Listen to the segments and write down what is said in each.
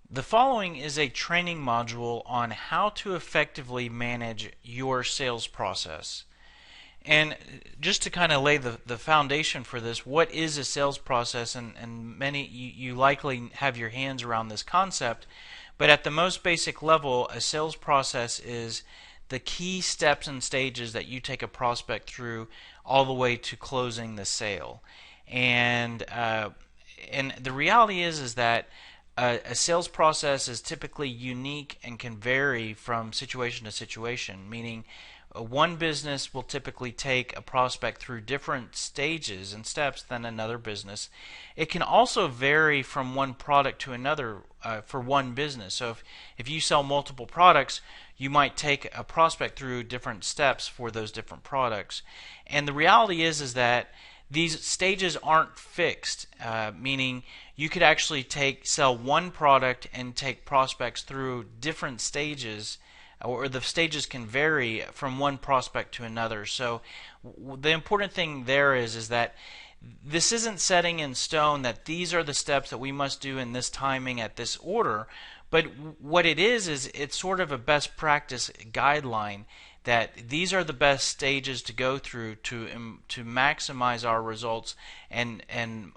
The following is a training module on how to effectively manage your sales process. And just to kind of lay the foundation for this, what is a sales process? And many, you likely have your hands around this concept, but at the most basic level, a sales process is the key steps and stages that you take a prospect through all the way to closing the sale. And the reality is that a sales process is typically unique and can vary from situation to situation, meaning one business will typically take a prospect through different stages and steps than another business. It can also vary from one product to another for one business. So if you sell multiple products, you might take a prospect through different steps for those different products. And the reality is that these stages aren't fixed, meaning you could actually sell one product and take prospects through different stages, or the stages can vary from one prospect to another. So the important thing there is that this isn't setting in stone that these are the steps that we must do in this timing at this order, but what it is it's sort of a best practice guideline that these are the best stages to go through to maximize our results and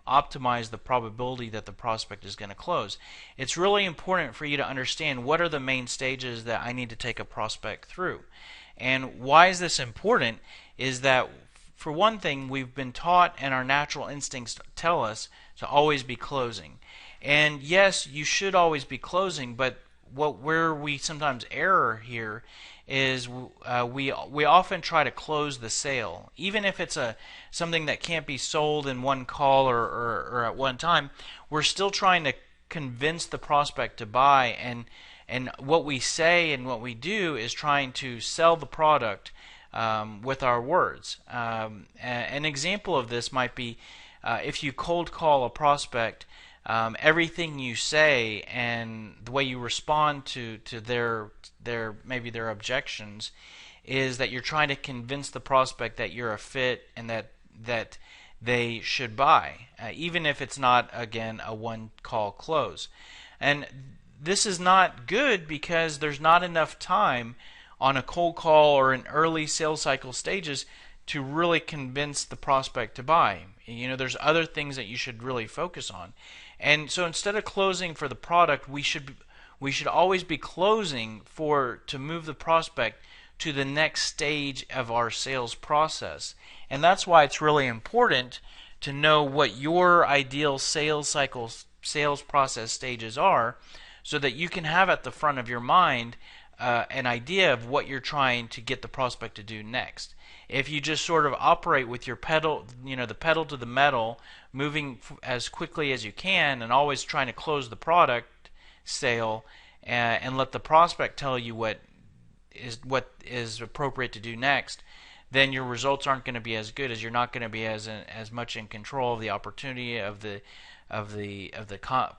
optimize the probability that the prospect is going to close. It's really important for you to understand what are the main stages that I need to take a prospect through. And why is this important is that, for one thing, we've been taught and our natural instincts tell us to always be closing. And yes, you should always be closing, but where we sometimes err here is we often try to close the sale, even if it's something that can't be sold in one call or at one time. We're still trying to convince the prospect to buy, and what we say and what we do is trying to sell the product with our words. An example of this might be if you cold call a prospect. Everything you say and the way you respond to their maybe their objections is that you're trying to convince the prospect that you're a fit and that they should buy, even if it's not, again, a one call close. And this is not good because there's not enough time on a cold call or in early sales cycle stages to really convince the prospect to buy. There's other things that you should really focus on. And so instead of closing for the product, we should always be closing to move the prospect to the next stage of our sales process. And that's why it's really important to know what your ideal sales process stages are, so that you can have at the front of your mind an idea of what you're trying to get the prospect to do next. If you just sort of operate with your pedal, the pedal to the metal, moving as quickly as you can and always trying to close the product sale, and let the prospect tell you what is appropriate to do next, then your results aren't going to be as good, as you're not going to be as much in control of the opportunity of the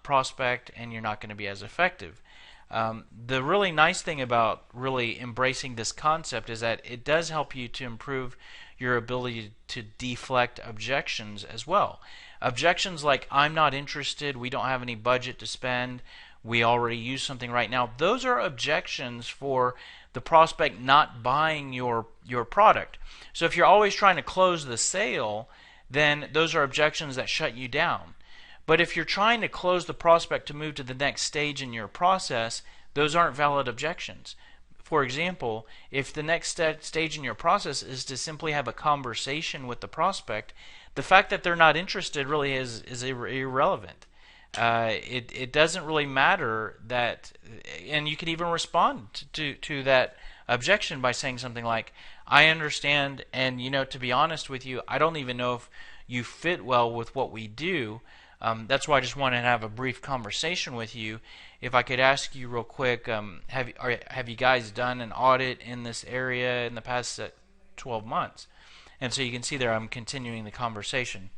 prospect, and you're not going to be as effective. The really nice thing about really embracing this concept is that it does help you to improve your ability to deflect objections as well. Objections like, I'm not interested, we don't have any budget to spend, we already use something right now. Those are objections for the prospect not buying your product. So if you're always trying to close the sale, then those are objections that shut you down. But if you're trying to close the prospect to move to the next stage in your process, those aren't valid objections. For example, if the next stage in your process is to simply have a conversation with the prospect, the fact that they're not interested really is irrelevant. It doesn't really matter that, and you can even respond to that objection by saying something like, I understand, and to be honest with you, I don't even know if you fit well with what we do. That's why I just wanted to have a brief conversation with you. If I could ask you real quick, have you guys done an audit in this area in the past 12 months? And so you can see there I'm continuing the conversation.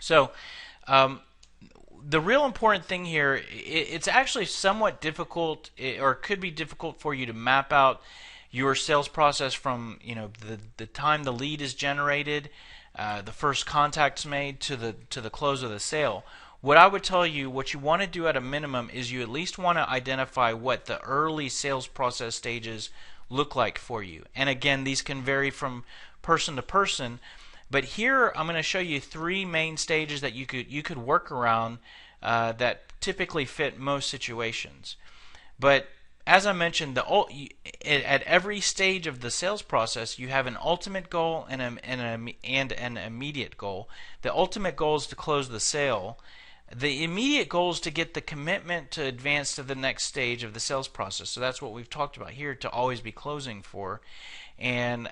So the real important thing here, it's actually somewhat difficult, or could be difficult for you to map out your sales process from the time the lead is generated, the first contact's made, to the close of the sale. what I would tell you, what you want to do at a minimum is you at least want to identify what the early sales process stages look like for you. And again, these can vary from person to person, but here I'm going to show you 3 main stages that you could work around that typically fit most situations. But as I mentioned, at every stage of the sales process, you have an ultimate goal and an immediate goal. The ultimate goal is to close the sale. The immediate goal is to get the commitment to advance to the next stage of the sales process. So that's what we've talked about here, to always be closing for. And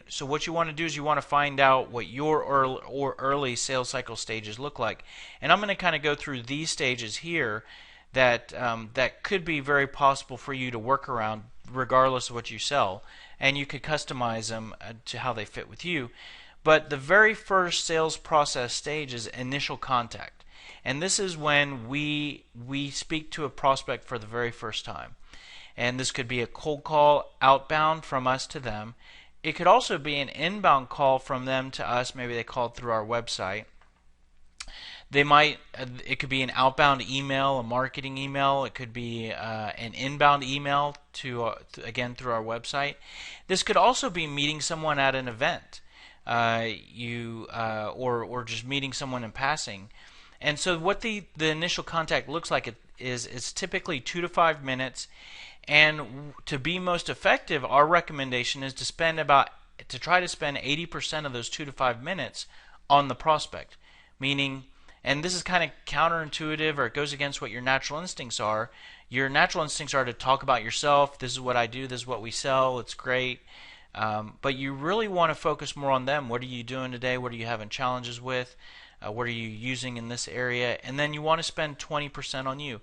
so what you want to do is you want to find out what your early sales cycle stages look like. And I'm going to kind of go through these stages here that could be very possible for you to work around regardless of what you sell, and you could customize them to how they fit with you. But the very first sales process stage is initial contact, and this is when we speak to a prospect for the very first time. And this could be a cold call outbound from us to them. It could also be an inbound call from them to us. Maybe they called through our website. It could be an outbound email, a marketing email. It could be an inbound email again through our website. This could also be meeting someone at an event, or just meeting someone in passing. And so what the initial contact looks like is typically 2 to 5 minutes. And to be most effective, our recommendation is to try to spend 80% of those 2 to 5 minutes on the prospect, meaning. And this is kind of counterintuitive, or it goes against what your natural instincts are. Your natural instincts are to talk about yourself. This is what I do. This is what we sell. It's great. But you really want to focus more on them. What are you doing today? What are you having challenges with? What are you using in this area? And then you want to spend 20% on you.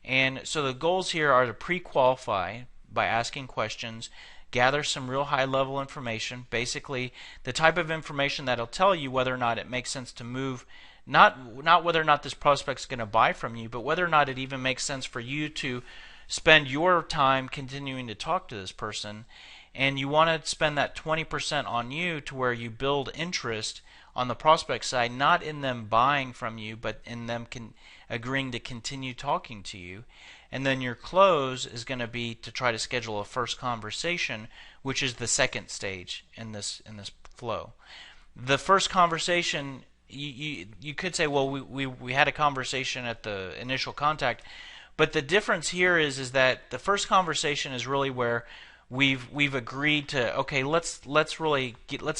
And so the goals here are to pre-qualify by asking questions, gather some real high-level information, basically the type of information that'll tell you whether or not it makes sense to move. Not whether or not this prospect's going to buy from you, but whether or not it even makes sense for you to spend your time continuing to talk to this person. And you want to spend that 20% on you to where you build interest on the prospect side, not in them buying from you, but in them agreeing to continue talking to you. And then your close is going to be to try to schedule a first conversation, which is the second stage in this flow. The first conversation, you could say, well, we had a conversation at the initial contact, but the difference here is that the first conversation is really where we've agreed to, okay, let's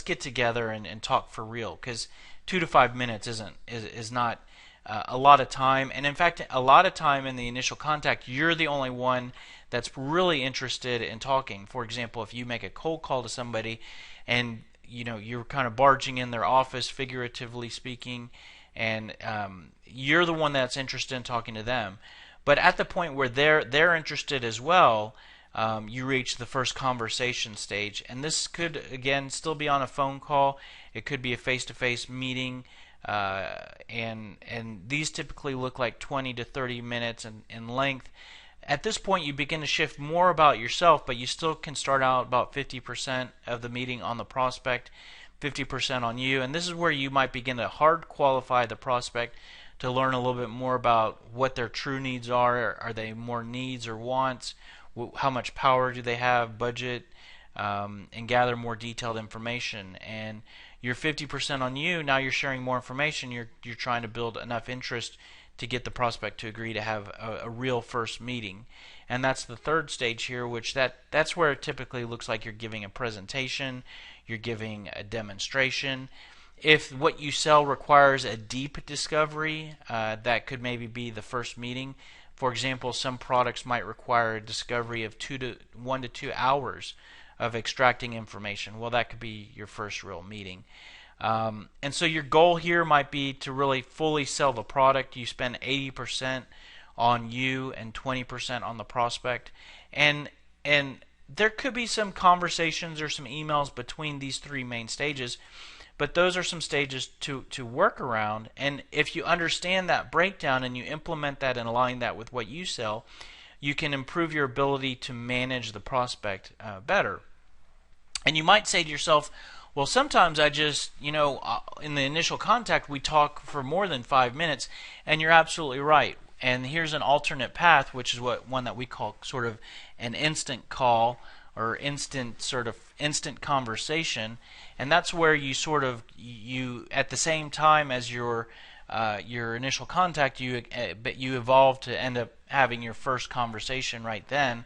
get together and talk for real, because 2 to 5 minutes is not a lot of time. And in fact, a lot of time in the initial contact, you're the only one that's really interested in talking. For example, if you make a cold call to somebody and you're kind of barging in their office, figuratively speaking, and you're the one that's interested in talking to them. But at the point where they're interested as well, you reach the first conversation stage. And this could, again, still be on a phone call. It could be a face-to-face meeting. And these typically look like 20 to 30 minutes in length. At this point, you begin to shift more about yourself, but you still can start out about 50% of the meeting on the prospect, 50% on you. And this is where you might begin to hard qualify the prospect to learn a little bit more about what their true needs are. Are they more needs or wants? How much power do they have, budget, and gather more detailed information. And you're 50% on you. Now you're sharing more information. You're trying to build enough interest to get the prospect to agree to have a real first meeting. And that's the third stage here, which that's where it typically looks like you're giving a presentation, you're giving a demonstration. If what you sell requires a deep discovery, that could maybe be the first meeting. For example, some products might require a discovery of 1 to 2 hours of extracting information. Well, that could be your first real meeting. And so your goal here might be to really fully sell the product. You spend 80% on you and 20% on the prospect. And there could be some conversations or some emails between these 3 main stages, but those are some stages to work around. And if you understand that breakdown and you implement that and align that with what you sell, you can improve your ability to manage the prospect better. And you might say to yourself, Well, sometimes I just, in the initial contact, we talk for more than 5 minutes, and you're absolutely right. And here's an alternate path, which is one that we call sort of an instant call or instant conversation, and that's where you at the same time as your initial contact, you evolve to end up having your first conversation right then,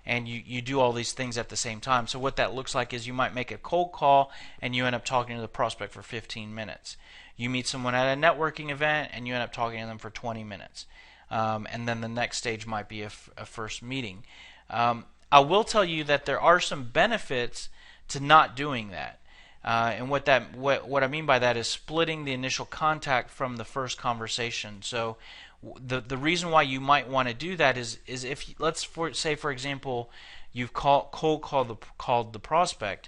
and you do all these things at the same time. So what that looks like is you might make a cold call and you end up talking to the prospect for 15 minutes. You meet someone at a networking event and you end up talking to them for 20 minutes. And then the next stage might be a first meeting. I will tell you that there are some benefits to not doing that. And what I mean by that is splitting the initial contact from the first conversation. So the reason why you might want to do that is if say for example you've cold called the prospect,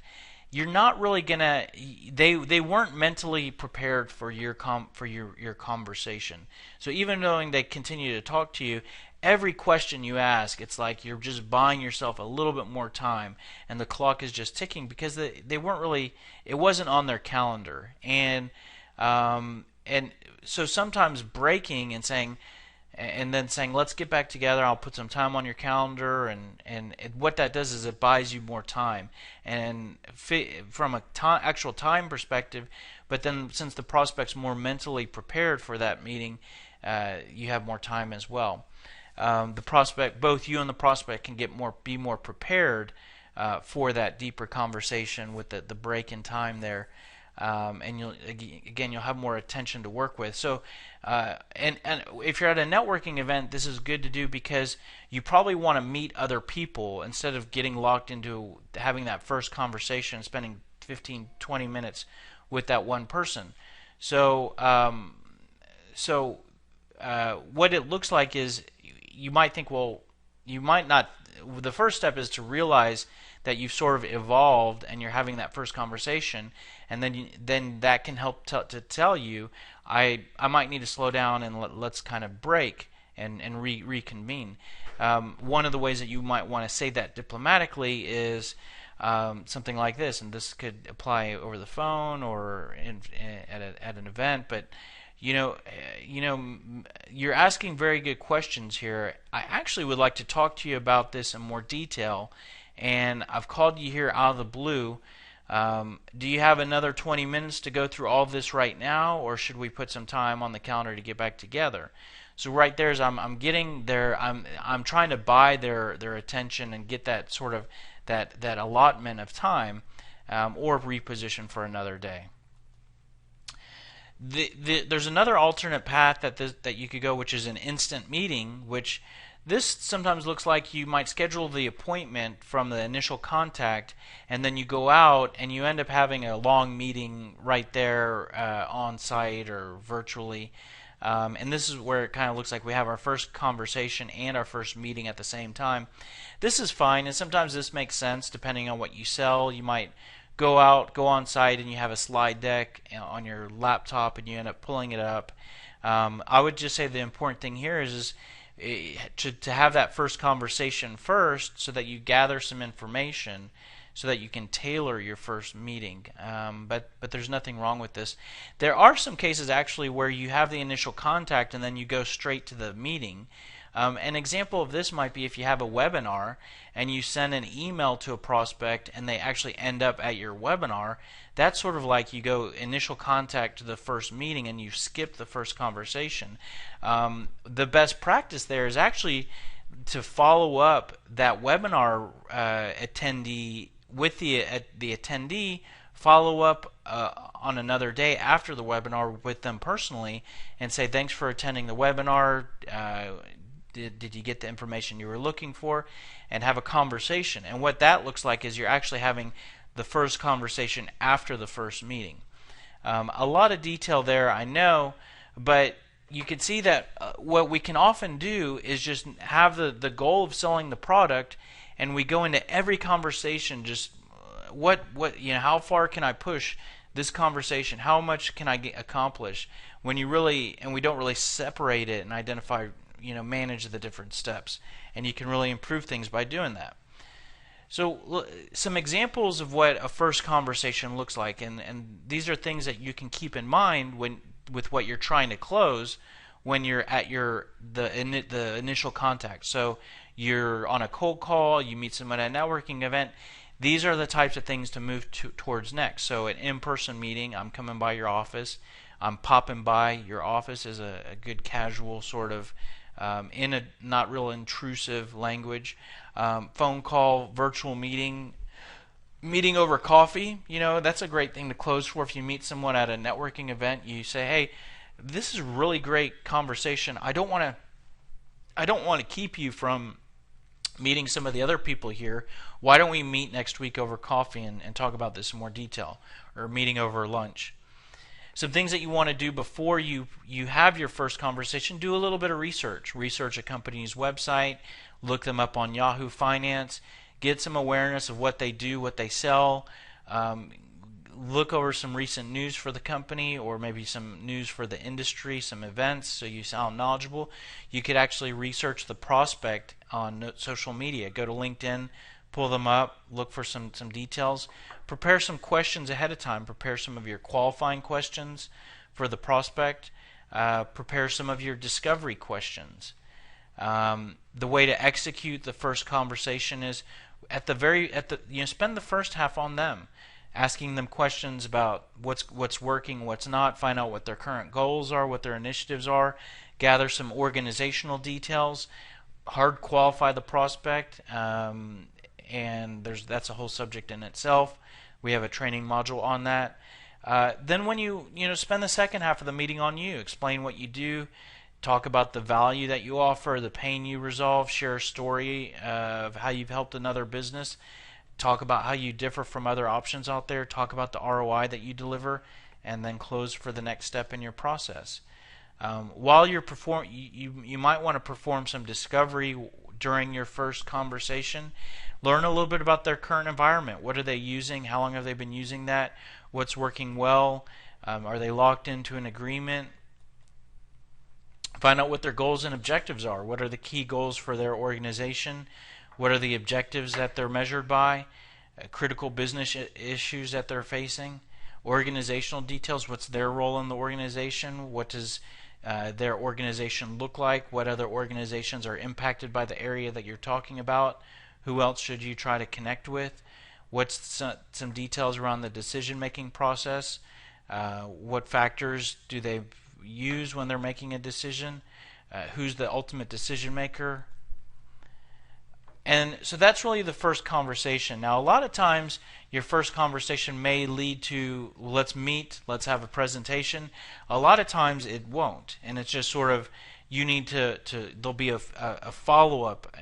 you're not really gonna they weren't mentally prepared for your conversation. So even though they continue to talk to you, every question you ask, it's like you're just buying yourself a little bit more time, and the clock is just ticking because they weren't really, it wasn't on their calendar. And so sometimes breaking and then saying let's get back together, I'll put some time on your calendar, and what that does is it buys you more time, and from a actual time perspective. But then since the prospect's more mentally prepared for that meeting, you have more time as well. The prospect, both you and the prospect, can be more prepared for that deeper conversation with the break in time there, and you'll have more attention to work with. So, and if you're at a networking event, this is good to do because you probably want to meet other people instead of getting locked into having that first conversation, spending 15-20 minutes with that one person. So, what it looks like is you might think, well, you might not. The first step is to realize that you've sort of evolved and you're having that first conversation, and then that can help to tell you, I might need to slow down and let's kind of break and reconvene. One of the ways that you might want to say that diplomatically is something like this, and this could apply over the phone or at an event, but you're asking very good questions here. I actually would like to talk to you about this in more detail, and I've called you here out of the blue. Do you have another 20 minutes to go through all of this right now, or should we put some time on the calendar to get back together? So right there is I'm getting their I'm trying to buy their attention and get that sort of that allotment of time, or reposition for another day. There's another alternate path that you could go, which is an instant meeting, which this sometimes looks like you might schedule the appointment from the initial contact, and then you go out and you end up having a long meeting right there on site or virtually. And this is where it kind of looks like we have our first conversation and our first meeting at the same time. This is fine, and sometimes this makes sense depending on what you sell. You might go on site and you have a slide deck on your laptop and you end up pulling it up. I would just say the important thing here is to have that first conversation first, so that you gather some information so that you can tailor your first meeting. But there's nothing wrong with this. There are some cases actually where you have the initial contact and then you go straight to the meeting. An example of this might be if you have a webinar and you send an email to a prospect and they actually end up at your webinar. That's sort of like you go initial contact to the first meeting and you skip the first conversation. The best practice there is actually to follow up that webinar attendee with the attendee, follow up on another day after the webinar with them personally and say, thanks for attending the webinar. Did you get the information you were looking for? And have a conversation. And what that looks like is you're actually having the first conversation after the first meeting. A lot of detail there, I know, but you can see that what we can often do is just have the goal of selling the product, and we go into every conversation just how far can I push this conversation? How much can I accomplish? And we don't really separate it and identify, manage the different steps, and you can really improve things by doing that. So some examples of what a first conversation looks like, and these are things that you can keep in mind when with what you're trying to close when you're at the initial contact. So you're on a cold call, you meet someone at a networking event. These are the types of things to move towards next. So an in-person meeting, I'm coming by your office, I'm popping by your office is a good casual sort of in a not real intrusive language. Phone call, virtual meeting over coffee, that's a great thing to close for. If you meet someone at a networking event, you say, "Hey, this is a really great conversation. I don't want to keep you from meeting some of the other people here. Why don't we meet next week over coffee and talk about this in more detail, or meeting over lunch?" Some things that you want to do before you have your first conversation: do a little bit of research. Research a company's website, look them up on Yahoo Finance, get some awareness of what they do, what they sell. Look over some recent news for the company, or maybe some news for the industry, some events, so you sound knowledgeable. You could actually research the prospect on social media. Go to LinkedIn, pull them up, look for some details. Prepare some questions ahead of time. Prepare some of your qualifying questions for the prospect. Prepare some of your discovery questions. The way to execute the first conversation is spend the first half on them, asking them questions about what's working, what's not. Find out what their current goals are, what their initiatives are. Gather some organizational details. Hard qualify the prospect, and that's a whole subject in itself. We have a training module on that. Then when you spend the second half of the meeting on you, explain what you do, talk about the value that you offer, the pain you resolve, share a story of how you've helped another business, talk about how you differ from other options out there, talk about the ROI that you deliver, and then close for the next step in your process. While you're you might want to perform some discovery during your first conversation. Learn a little bit about their current environment. What are they using? How long have they been using that? What's working well? Are they locked into an agreement? Find out what their goals and objectives are. What are the key goals for their organization? What are the objectives that they're measured by? Critical business issues that they're facing. Organizational details. What's their role in the organization? What does their organization look like? What other organizations are impacted by the area that you're talking about? Who else should you try to connect with? What's some details around the decision-making process? What factors do they use when they're making a decision? Who's the ultimate decision maker? And so that's really the first conversation. Now, a lot of times your first conversation may lead to, let's meet, let's have a presentation. A lot of times it won't, and it's just sort of, you need to there'll be a follow-up.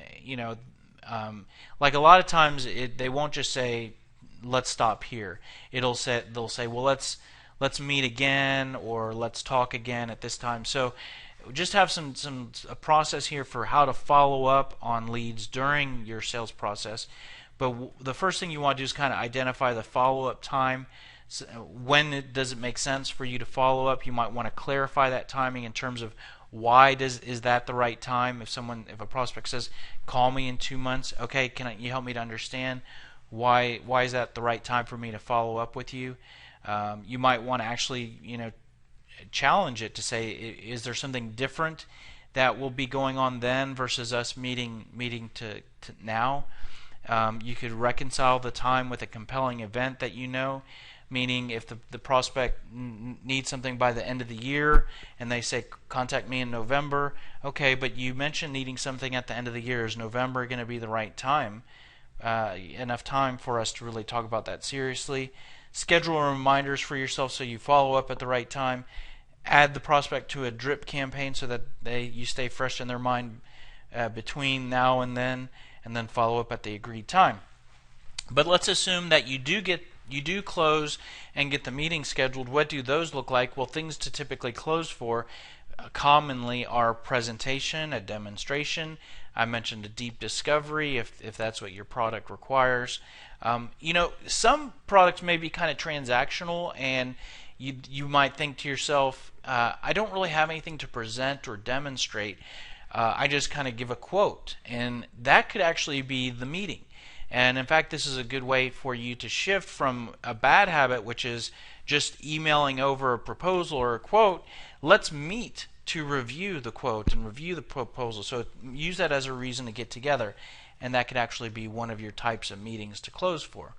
Like a lot of times they won't just say, let's stop here. They'll say, well, let's meet again, or let's talk again at this time. So just have a process here for how to follow up on leads during your sales process. But the first thing you want to do is kind of identify the follow-up time. So when does it make sense for you to follow up? You might want to clarify that timing in terms of why is that the right time? If a prospect says, call me in 2 months, okay, you help me to understand why is that the right time for me to follow up with you? You might want to actually challenge it to say, is there something different that will be going on then versus us meeting to now? You could reconcile the time with a compelling event that meaning if the prospect needs something by the end of the year and they say, contact me in November, okay, but you mentioned needing something at the end of the year. Is November going to be the right time? Enough time for us to really talk about that seriously. Schedule reminders for yourself so you follow up at the right time. Add the prospect to a drip campaign so that you stay fresh in their mind between now and then follow up at the agreed time. But let's assume that you do close and get the meeting scheduled. What do those look like? Well, things to typically close for commonly are presentation, a demonstration. I mentioned a deep discovery if that's what your product requires. Some products may be kind of transactional, and you might think to yourself, I don't really have anything to present or demonstrate. I just kind of give a quote, and that could actually be the meeting. And in fact, this is a good way for you to shift from a bad habit, which is just emailing over a proposal or a quote. Let's meet to review the quote and review the proposal. So use that as a reason to get together, and that could actually be one of your types of meetings to close for.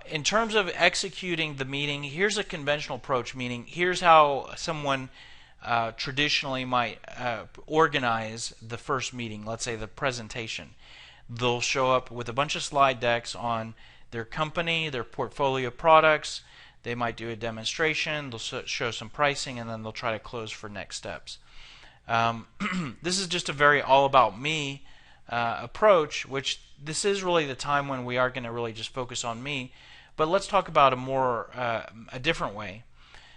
In terms of executing the meeting, here's a conventional approach, meaning here's how someone traditionally might organize the first meeting, let's say the presentation. They'll show up with a bunch of slide decks on their company, their portfolio products. They might do a demonstration, they'll show some pricing, and then they'll try to close for next steps. This is just a very all about me approach, which this is really the time when we are going to really just focus on me. But let's talk about a different way.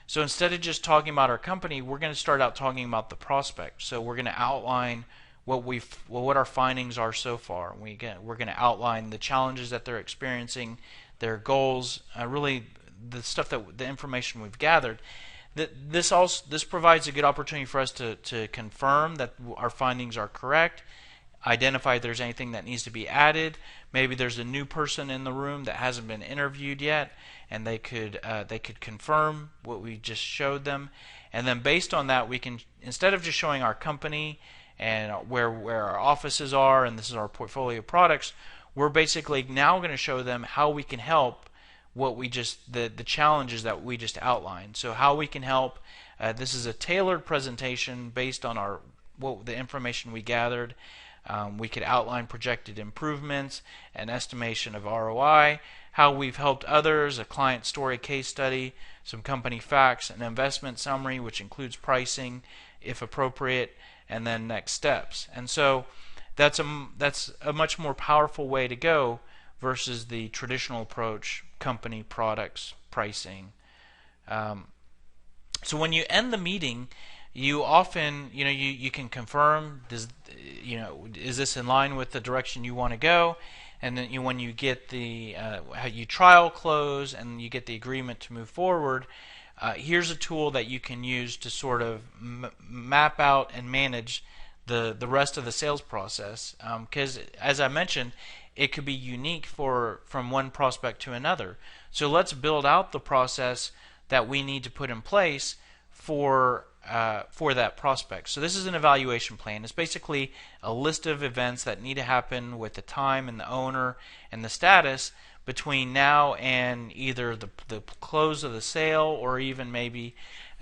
So instead of just talking about our company, we're going to start out talking about the prospect. So we're going to outline what our findings are so far. We're going to outline the challenges that they're experiencing, their goals, really the stuff the information we've gathered. This provides a good opportunity for us to confirm that our findings are correct, identify if there's anything that needs to be added. Maybe there's a new person in the room that hasn't been interviewed yet, and they could confirm what we just showed them. And then based on that, we can, instead of just showing our company and where our offices are, and this is our portfolio of products, we're basically now going to show them how we can help the challenges that we just outlined. So how we can help. This is a tailored presentation based on the information we gathered. We could outline projected improvements, an estimation of ROI, how we've helped others, a client story case study, some company facts, an investment summary which includes pricing if appropriate, and then next steps. And so that's a much more powerful way to go versus the traditional approach, company, products, pricing. So when you end the meeting, you often, you can confirm, is this in line with the direction you want to go? And then when you get how you trial close and you get the agreement to move forward, here's a tool that you can use to sort of map out and manage the rest of the sales process. Because as I mentioned, it could be unique from one prospect to another. So let's build out the process that we need to put in place for that prospect. So this is an evaluation plan. It's basically a list of events that need to happen with the time and the owner and the status between now and either the close of the sale or even maybe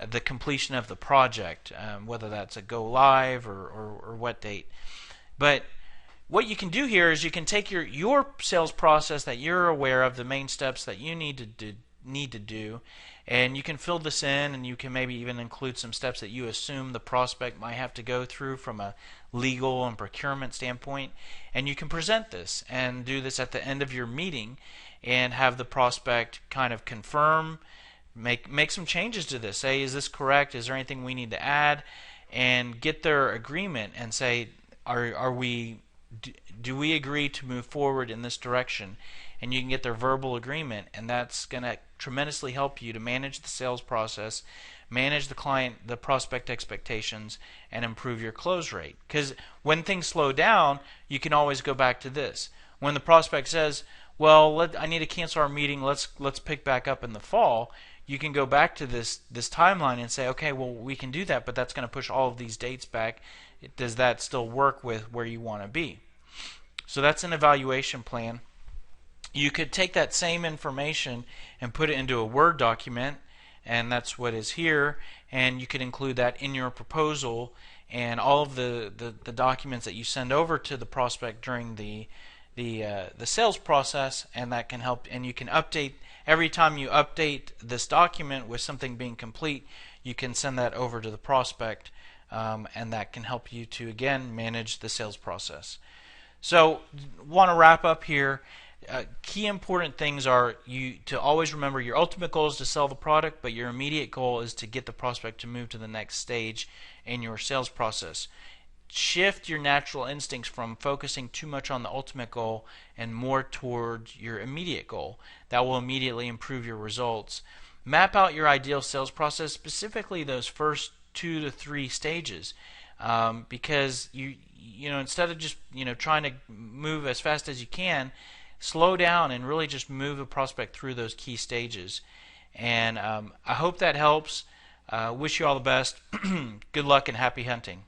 the completion of the project, whether that's a go live or what date. But what you can do here is you can take your sales process that you're aware of, the main steps that you need to do, and you can fill this in, and you can maybe even include some steps that you assume the prospect might have to go through from a legal and procurement standpoint, and you can present this and do this at the end of your meeting and have the prospect kind of confirm, make some changes to this, say, is this correct, is there anything we need to add, and get their agreement and say, do we agree to move forward in this direction? And you can get their verbal agreement, and that's going to tremendously help you to manage the sales process, manage the prospect expectations, and improve your close rate. Because when things slow down, you can always go back to this. When the prospect says, well, I need to cancel our meeting, let's pick back up in the fall, you can go back to this timeline and say, okay, well, we can do that, but that's going to push all of these dates back. Does that still work with where you want to be? So that's an evaluation plan. You could take that same information and put it into a Word document, and that's what is here, and you could include that in your proposal and all of the documents that you send over to the prospect during the sales process, and that can help. And you can update every time you update this document with something being complete, you can send that over to the prospect, and that can help you to again manage the sales process. So want to wrap up here. Key important things are to always remember your ultimate goal is to sell the product, but your immediate goal is to get the prospect to move to the next stage in your sales process. Shift your natural instincts from focusing too much on the ultimate goal and more toward your immediate goal. That will immediately improve your results. Map out your ideal sales process, specifically those first 2 to 3 stages, because instead of just trying to move as fast as you can, slow down and really just move a prospect through those key stages. And I hope that helps. Wish you all the best. Good luck and happy hunting.